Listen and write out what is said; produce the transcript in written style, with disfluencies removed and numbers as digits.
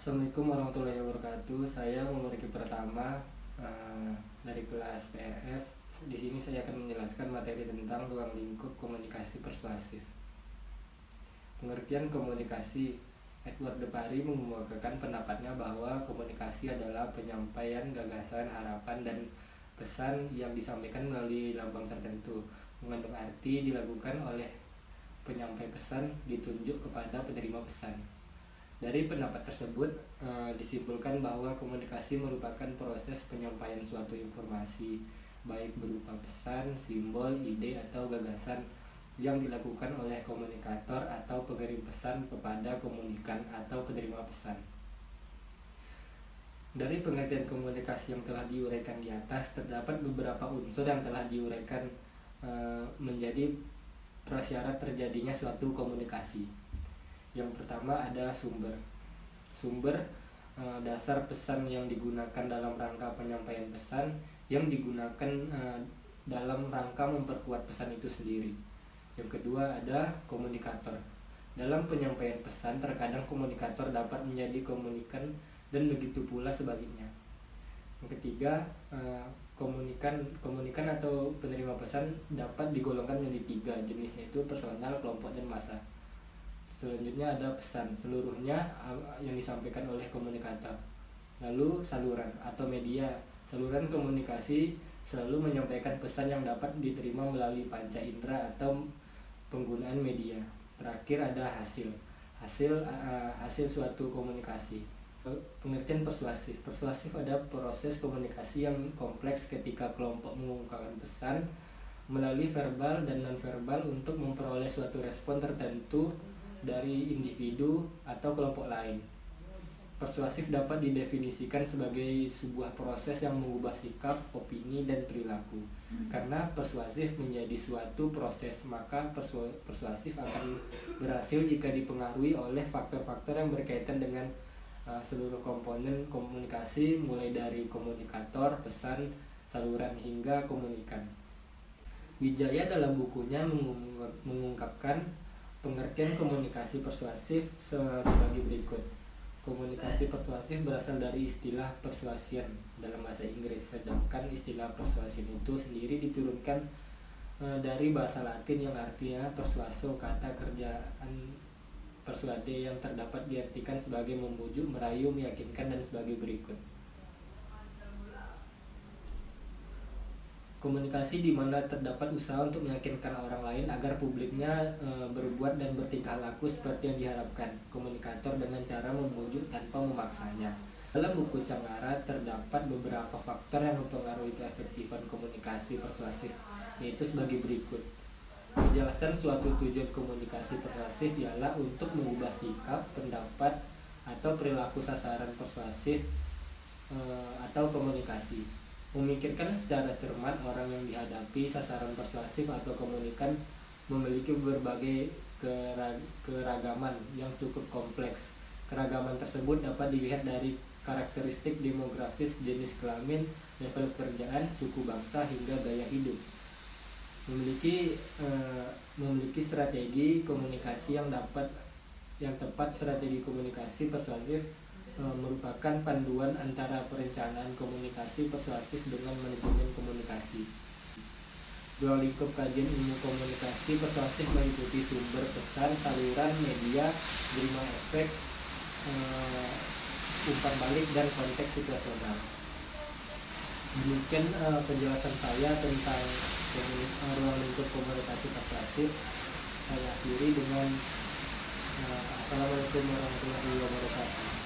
Assalamualaikum warahmatullahi wabarakatuh. Saya memiliki pertama dari kelas PRF. Di sini saya akan menjelaskan materi tentang ruang lingkup komunikasi persuasif. Pengertian komunikasi. Edward de Pari mengemukakan pendapatnya bahwa komunikasi adalah penyampaian gagasan, harapan, dan pesan yang disampaikan melalui lambang tertentu, mengandung arti dilakukan oleh penyampai pesan ditunjuk kepada penerima pesan. Dari pendapat tersebut disimpulkan bahwa komunikasi merupakan proses penyampaian suatu informasi, baik berupa pesan, simbol, ide, atau gagasan yang dilakukan oleh komunikator atau pengirim pesan kepada komunikan atau penerima pesan. Dari pengertian komunikasi yang telah diuraikan di atas, terdapat beberapa unsur yang telah diuraikan menjadi prasyarat terjadinya suatu komunikasi. Yang pertama ada sumber. Sumber dasar pesan yang digunakan dalam rangka penyampaian pesan yang digunakan dalam rangka memperkuat pesan itu sendiri. Yang kedua ada komunikator. Dalam penyampaian pesan terkadang komunikator dapat menjadi komunikan dan begitu pula sebaliknya. Yang ketiga komunikan atau penerima pesan dapat digolongkan menjadi tiga jenisnya, itu personal, kelompok, dan massa. Selanjutnya ada pesan, seluruhnya yang disampaikan oleh komunikator. Lalu saluran atau media. Saluran komunikasi selalu menyampaikan pesan yang dapat diterima melalui panca indera atau penggunaan media. Terakhir ada hasil suatu komunikasi. Pengertian persuasif. Persuasif ada proses komunikasi yang kompleks ketika kelompok mengungkapkan pesan melalui verbal dan non-verbal untuk memperoleh suatu respon tertentu dari individu atau kelompok lain. Persuasif dapat didefinisikan sebagai sebuah proses yang mengubah sikap, opini, dan perilaku. Karena persuasif menjadi suatu proses, maka persuasif akan berhasil jika dipengaruhi oleh faktor-faktor yang berkaitan dengan seluruh komponen komunikasi, mulai dari komunikator, pesan, saluran, hingga komunikan. Wijaya dalam bukunya mengungkapkan pengertian komunikasi persuasif sebagai berikut. Komunikasi persuasif berasal dari istilah persuasion dalam bahasa Inggris, sedangkan istilah persuasion itu sendiri diturunkan dari bahasa Latin yang artinya persuaso, kata kerjaan persuade yang terdapat diartikan sebagai membujuk, merayu, meyakinkan, dan sebagai berikut. Komunikasi di mana terdapat usaha untuk meyakinkan orang lain agar publiknya berbuat dan bertingkah laku seperti yang diharapkan komunikator dengan cara membujuk tanpa memaksanya. Dalam buku Cangara terdapat beberapa faktor yang mempengaruhi keefektifan komunikasi persuasif, yaitu sebagai berikut. Kejelasan suatu tujuan komunikasi persuasif ialah untuk mengubah sikap, pendapat, atau perilaku sasaran persuasif atau komunikasi. Memikirkan secara cermat orang yang dihadapi sasaran persuasif atau komunikan memiliki berbagai keragaman yang cukup kompleks. Keragaman tersebut dapat dilihat dari karakteristik demografis, jenis kelamin, level pekerjaan, suku bangsa, hingga gaya hidup. Memiliki strategi komunikasi yang tepat. Strategi komunikasi persuasif merupakan panduan antara perencanaan komunikasi persuasif dengan manajemen komunikasi. Ruang lingkup kajian ilmu komunikasi persuasif meliputi sumber pesan, saluran, media, terima efek, umpan balik, dan konteks situasional. Demikian penjelasan saya tentang ruang lingkup komunikasi persuasif. Saya akhiri dengan Assalamualaikum warahmatullahi wabarakatuh.